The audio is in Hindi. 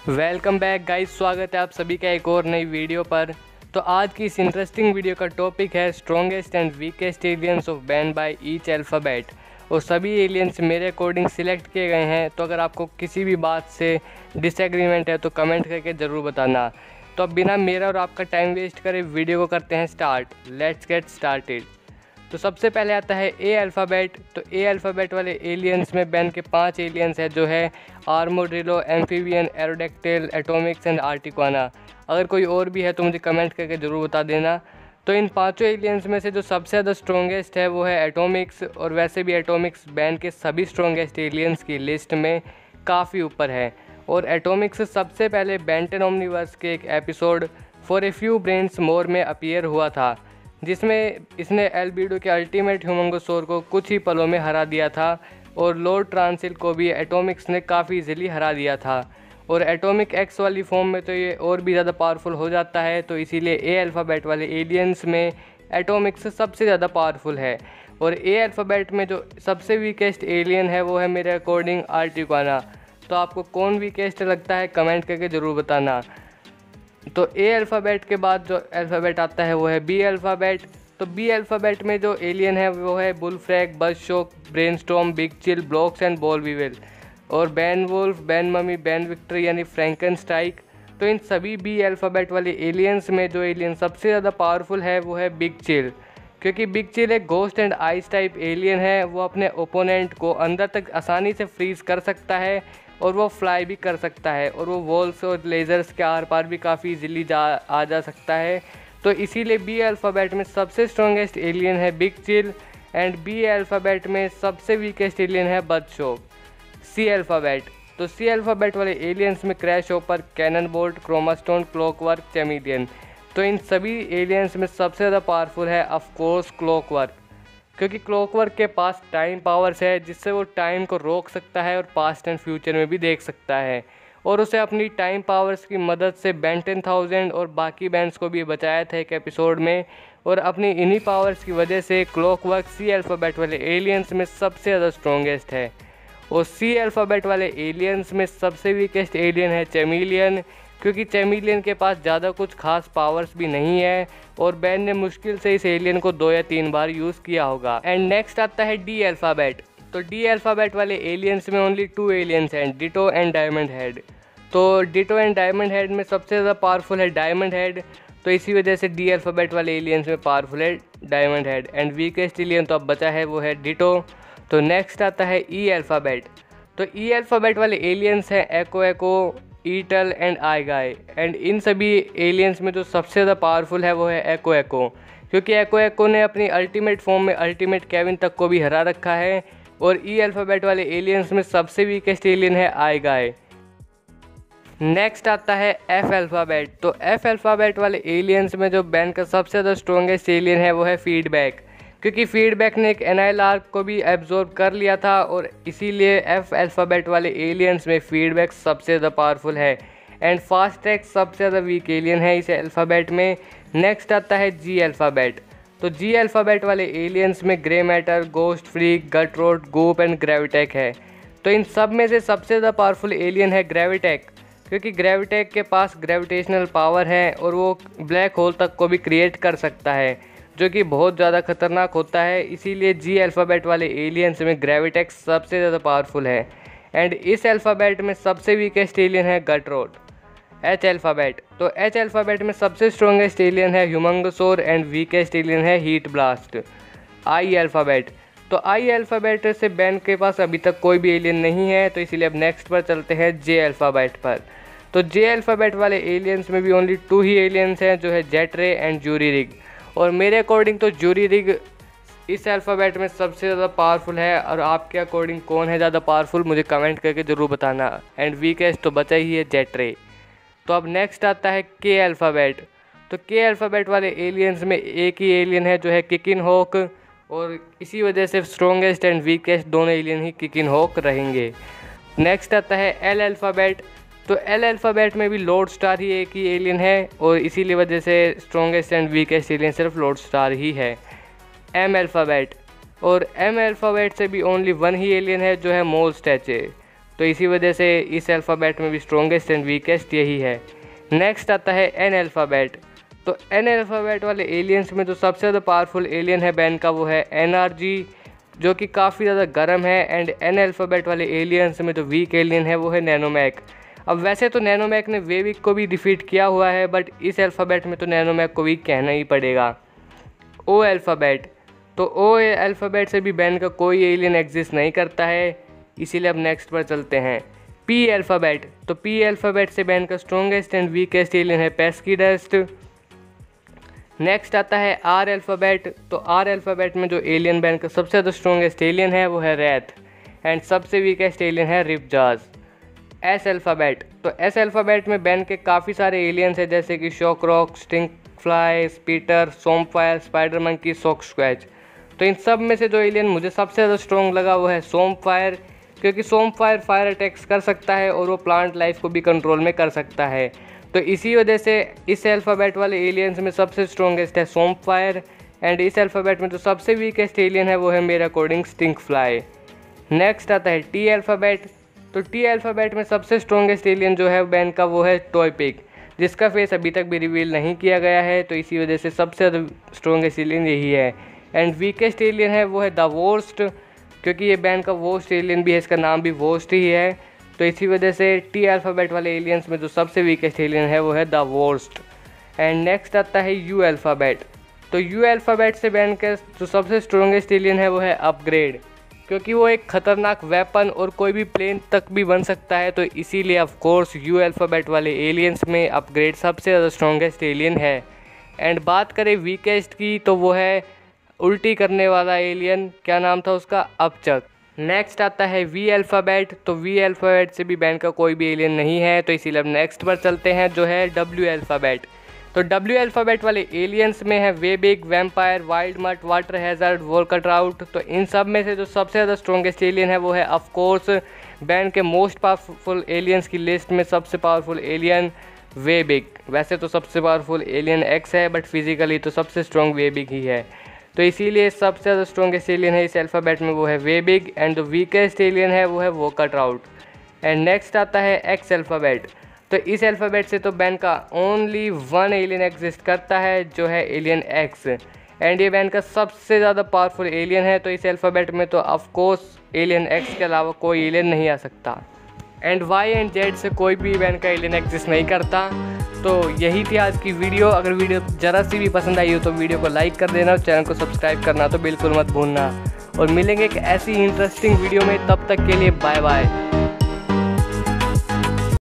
वेलकम बैक गाइस, स्वागत है आप सभी का एक और नई वीडियो पर। तो आज की इस इंटरेस्टिंग वीडियो का टॉपिक है strongest and weakest aliens of ban by each alphabet. और सभी एलियंस मेरे अकॉर्डिंग सिलेक्ट किए गए हैं। तो अगर आपको किसी भी बात से डिसएग्रीमेंट है तो कमेंट करके ज़रूर बताना। तो अब बिना मेरा और आपका टाइम वेस्ट करे वीडियो को करते हैं स्टार्ट। Let's get started. तो सबसे पहले आता है ए अल्फ़ाबेट। तो ए अल्फ़ाबेट वाले एलियंस में बैन के 5 एलियंस हैं, जो है आर्मोड्रिलो, एम्फीबियन, एरोडेक्टिल, एटोमिक्स एंड आर्टिक्वाना। अगर कोई और भी है तो मुझे कमेंट करके ज़रूर बता देना। तो इन पांचों एलियंस में से जो सबसे ज़्यादा स्ट्रॉन्गेस्ट है वो है एटोमिक्स। और वैसे भी एटोमिक्स बैन के सभी स्ट्रॉन्गेस्ट एलियंस की लिस्ट में काफ़ी ऊपर है। और एटोमिक्स सबसे पहले बेंटन ओमनीवर्स के एक episode for a few brains more में अपीयर हुआ था, जिसमें इसने एल्बिडो के अल्टीमेट ह्यूमंगोसोर को कुछ ही पलों में हरा दिया था। और लॉर्ड ट्रांसिल को भी एटोमिक्स ने काफ़ी इजीली हरा दिया था। और एटॉमिक एक्स वाली फॉर्म में तो ये और भी ज़्यादा पावरफुल हो जाता है। तो इसीलिए ए अल्फ़ाबेट वाले एलियंस में एटोमिक्स सबसे ज़्यादा पावरफुल है। और ए अल्फ़ाबेट में जो सबसे वीकेस्ट एलियन है वो है मेरे अकॉर्डिंग आर्टिक्वाना। तो आपको कौन वीकेस्ट लगता है कमेंट करके ज़रूर बताना। तो ए अल्फ़ाबेट के बाद जो अल्फ़ाबेट आता है वो है बी अल्फ़ाबेट। तो बी अल्फ़ाबेट में जो एलियन है वो है Bullfrag, Buzzshock, Brainstorm, Big Chill, Blox and Ball Weevil. और Benwolf, Benmummy, Benvictor यानी फ्रैंकनस्टाइक। तो इन सभी बी अल्फ़ाबेट वाले एलियंस में जो एलियन सबसे ज़्यादा पावरफुल है वो है बिग चिल। क्योंकि बिग चिल एक ghost and ice type alien है। वो अपने ओपोनेंट को अंदर तक आसानी से फ्रीज कर सकता है और वो फ्लाई भी कर सकता है। और वो वॉल्स और लेज़र्स के आर पार भी काफ़ी इजीली आ जा सकता है। तो इसीलिए बी अल्फ़ाबेट में सबसे स्ट्रॉन्गेस्ट एलियन है Big Chill. And B alphabet में सबसे वीकेस्ट एलियन है बज़शॉक। C alphabet. तो सी अल्फ़ाबेट वाले एलियंस में Crashhopper, Cannonbolt, Chromastone, Clockwork, Chamalien. तो इन सभी एलियंस में सबसे ज़्यादा पावरफुल है ऑफ कोर्स क्लॉकवर्क। क्योंकि क्लॉकवर्क के पास टाइम पावर्स है, जिससे वो टाइम को रोक सकता है और पास्ट एंड फ्यूचर में भी देख सकता है। और उसे अपनी टाइम पावर्स की मदद से बेंटन 1000 और बाकी बैंड्स को भी बचाया था एक एपिसोड में। और अपनी इन्हीं पावर्स की वजह से क्लॉकवर्क सी अल्फ़ाबेट वाले एलियंस में सबसे ज़्यादा स्ट्रॉन्गेस्ट है। और सी अल्फ़ाबेट वाले एलियंस में सबसे वीकेस्ट एलियन है चैमेलियन। क्योंकि चैमेलियन के पास ज़्यादा कुछ खास पावर्स भी नहीं है और बैन ने मुश्किल से इस एलियन को 2 या 3 बार यूज़ किया होगा। एंड नेक्स्ट आता है डी अल्फ़ाबेट। तो डी अल्फ़ाबेट वाले एलियंस में ओनली 2 एलियंस हैं, डिटो एंड डायमंड हेड। तो डिटो एंड डायमंड हेड में सबसे ज़्यादा पावरफुल है डायमंड हेड। तो इसी वजह से डी अल्फ़ाबेट वाले एलियंस में पावरफुल है diamond head. And weakest alien तो अब बचा है वो है डिटो। तो नेक्स्ट आता है ई अल्फ़ाबेट। तो ई अल्फ़ाबेट वाले एलियंस हैं एको, ईटल एंड आईगाई। एंड इन सभी एलियंस में जो सबसे ज़्यादा पावरफुल है वो है एको। क्योंकि एको ने अपनी अल्टीमेट फॉर्म में अल्टीमेट केविन तक को भी हरा रखा है। और ई अल्फ़ाबेट वाले एलियंस में सबसे वीकेस्ट एलियन है आईगाई। नेक्स्ट आता है एफ अल्फ़ाबेट। तो एफ अल्फ़ाबेट वाले एलियंस में जो बैन का सबसे ज़्यादा स्ट्रॉन्गेस्ट एलियन है वो है फीडबैक। क्योंकि फीडबैक ने एक एनाइल आर्क को भी एब्जॉर्ब कर लिया था और इसीलिए एफ अल्फ़ाबेट वाले एलियंस में फीडबैक सबसे ज़्यादा पावरफुल है। एंड फास्ट ट्रैक सबसे ज़्यादा वीक एलियन है इस अल्फ़ाबेट में। नेक्स्ट आता है जी अल्फ़ाबेट। तो जी अल्फ़ाबेट वाले एलियंस में Grey Matter, Ghostfreak, Gutrot, Goop and Gravattack है। तो इन सब में से सबसे ज़्यादा पावरफुल एलियन है ग्रेविटेक। क्योंकि ग्रेविटेक के पास ग्रेविटेशनल पावर है और वो ब्लैक होल तक को भी क्रिएट कर सकता है, जो कि बहुत ज़्यादा खतरनाक होता है। इसीलिए जी अल्फ़ाबेट वाले एलियंस में ग्रेविटेक सबसे ज़्यादा पावरफुल है। एंड इस अल्फ़ाबेट में सबसे वीकेस्ट एलियन है गटरोट। H alphabet. तो एच अल्फ़ाबेट में सबसे स्ट्रॉन्गेस्ट एलियन है ह्यूमंगोसोर एंड वीकेस्ट एलियन है हीट ब्लास्ट। I alphabet. तो आई अल्फ़ाबेट से बैन के पास अभी तक कोई भी एलियन नहीं है। तो इसीलिए अब नेक्स्ट पर चलते हैं जे अल्फ़ाबेट पर। तो जे अल्फ़ाबेट वाले एलियंस में भी ओनली 2 ही एलियंस हैं, जो है जेट्रे एंड जूरी रिग। और मेरे अकॉर्डिंग तो जूरी रिग इस अल्फ़ाबेट में सबसे ज़्यादा पावरफुल है। और आपके अकॉर्डिंग कौन है ज़्यादा पावरफुल मुझे कमेंट करके ज़रूर बताना। एंड वीकेस्ट तो बचा ही है जेट्रे। तो अब नेक्स्ट आता है के अल्फ़ाबेट। तो के अल्फ़ाबेट वाले एलियंस में एक ही एलियन है, जो है किकिन हॉक। और इसी वजह से स्ट्रॉन्गेस्ट एंड वीकेस्ट दोनों एलियन ही किकिन हॉक रहेंगे। नेक्स्ट आता है एल अल्फ़ाबेट। तो एल अल्फ़ाबेट में भी लॉर्ड स्टार ही एक ही एलियन है और इसीलिए वजह से स्ट्रॉन्गेस्ट एंड वीकेस्ट एलियन सिर्फ लॉर्ड स्टार ही है। M alphabet. और एम अल्फ़ाबेट से भी ओनली 1 ही एलियन है, जो है मोल स्टैचे। तो इसी वजह से इस अल्फ़ाबेट में भी स्ट्रॉन्गेस्ट एंड वीकेस्ट यही है। नेक्स्ट आता है एन अल्फ़ाबेट। तो एन अल्फ़ाबेट वाले एलियंस में जो सबसे ज़्यादा पावरफुल एलियन है बैन का वो है एनआरजी, जो कि काफ़ी ज़्यादा गर्म है। एंड एन अल्फ़ाबेट वाले एलियंस में जो वीक एलियन है वो है नैनोमैक। अब वैसे तो नैनोमैक ने वेविक को भी डिफीट किया हुआ है, बट इस अल्फ़ाबेट में तो नैनोमैक को वीक कहना ही पड़ेगा। ओ अल्फ़ाबेट। तो ओ अल्फ़ाबेट से भी बैन का कोई एलियन एग्जिस्ट नहीं करता है, इसीलिए अब नेक्स्ट पर चलते हैं। P alphabet. तो पी अल्फ़ाबेट से बैन का स्ट्रॉन्गेस्ट एंड वीकेस्ट एलियन है पेस्कीडस्ट। नेक्स्ट आता है आर अल्फ़ाबेट। तो आर अल्फ़ाबेट में जो एलियन बैन का सबसे ज़्यादा स्ट्रॉन्गेस्ट एलियन है वो है रैथ, एंड सबसे वीकेस्ट एलियन है रिपजाज। S alphabet. तो एस अल्फ़ाबेट में बैन के काफ़ी सारे एलियंस हैं, जैसे कि Shockrock, Stinkfly, Spitter, Swampfire, Spidermonkey, Shocksquatch. तो इन सब में से जो एलियन मुझे सबसे ज़्यादा स्ट्रॉन्ग लगा वो है सोमफायर, क्योंकि सोमफायर फायर अटैक्स कर सकता है और वो प्लांट लाइफ को भी कंट्रोल में कर सकता है। तो इसी वजह से इस अल्फ़ाबेट वाले एलियंस में सबसे स्ट्रॉन्गेस्ट है सोमफायर, एंड इस अल्फ़ाबेट में जो सबसे वीकेस्ट एलियन है वो है मेरे अकॉर्डिंग स्टिंक फ्लाई। नेक्स्ट आता है टी अल्फ़ाबेट। तो टी अल्फ़ाबेट में सबसे स्ट्रॉन्गेस्ट एलियन जो है बैन का वो है टॉयपिक, जिसका फेस अभी तक भी रिवील नहीं किया गया है, तो इसी वजह से सबसे ज़्यादा स्ट्रॉन्गेस्ट एलियन यही है। एंड वीकेस्ट एलियन है वो है द वोस्ट, क्योंकि ये बैन का वोस्ट एलियन भी है, इसका नाम भी वोस्ट ही है, तो इसी वजह से टी अल्फ़ाबेट वाले एलियंस में जो सबसे वीकेस्ट एलियन है वो है द वोस्ट। एंड नेक्स्ट आता है यू अल्फ़ाबेट। तो यू अल्फ़ाबेट से बैन का जो सबसे स्ट्रॉन्गेस्ट एलियन है वो है अपग्रेड, क्योंकि वो एक ख़तरनाक वेपन और कोई भी प्लेन तक भी बन सकता है, तो इसीलिए ऑफ कोर्स यू अल्फ़ाबेट वाले एलियंस में अपग्रेड सबसे ज़्यादा स्ट्रॉन्गेस्ट एलियन है। एंड बात करें वीकेस्ट की, तो वो है उल्टी करने वाला एलियन, क्या नाम था उसका, अपचक। नेक्स्ट आता है वी अल्फ़ाबेट। तो वी अल्फ़ाबेट से भी बैन का कोई भी एलियन नहीं है, तो इसीलिए अब नेक्स्ट पर चलते हैं जो है डब्ल्यू अल्फ़ाबेट। तो डब्ल्यू अल्फ़ाबेट वाले एलियंस में है वेबिग, वैम्पायर, वाइल्ड मट, वाटर हैज़र्ड, वोल्काट्राउट। तो इन सब में से जो सबसे ज़्यादा स्ट्रॉन्गेस्ट एलियन है वो है ऑफ कोर्स बैन के मोस्ट पावरफुल एलियंस की लिस्ट में सबसे पावरफुल एलियन वेबिग। वैसे तो सबसे पावरफुल एलियन एक्स है, बट फिजिकली तो सबसे स्ट्रॉन्ग वेबिग ही है, तो इसीलिए सबसे ज़्यादा स्ट्रॉन्गेस्ट एलियन है इस अल्फ़ाबेट में वो है वेबिग, एंड जो वीकेस्ट एलियन है वो है वोल्काट्राउट। एंड नेक्स्ट आता है एक्स अल्फ़ाबेट। तो इस अल्फ़ाबेट से तो बैन का ओनली वन एलियन एग्जिस्ट करता है, जो है एलियन एक्स, एंड ये बैन का सबसे ज़्यादा पावरफुल एलियन है, तो इस अल्फ़ाबेट में तो ऑफ कोर्स एलियन एक्स के अलावा कोई एलियन नहीं आ सकता। एंड वाई एंड जेड से कोई भी बैन का एलियन एग्जिस्ट नहीं करता। तो यही थी आज की वीडियो। अगर वीडियो ज़रा सी भी पसंद आई हो तो वीडियो को लाइक कर देना और चैनल को सब्सक्राइब करना तो बिल्कुल मत भूलना। और मिलेंगे एक ऐसी इंटरेस्टिंग वीडियो में, तब तक के लिए बाय बाय।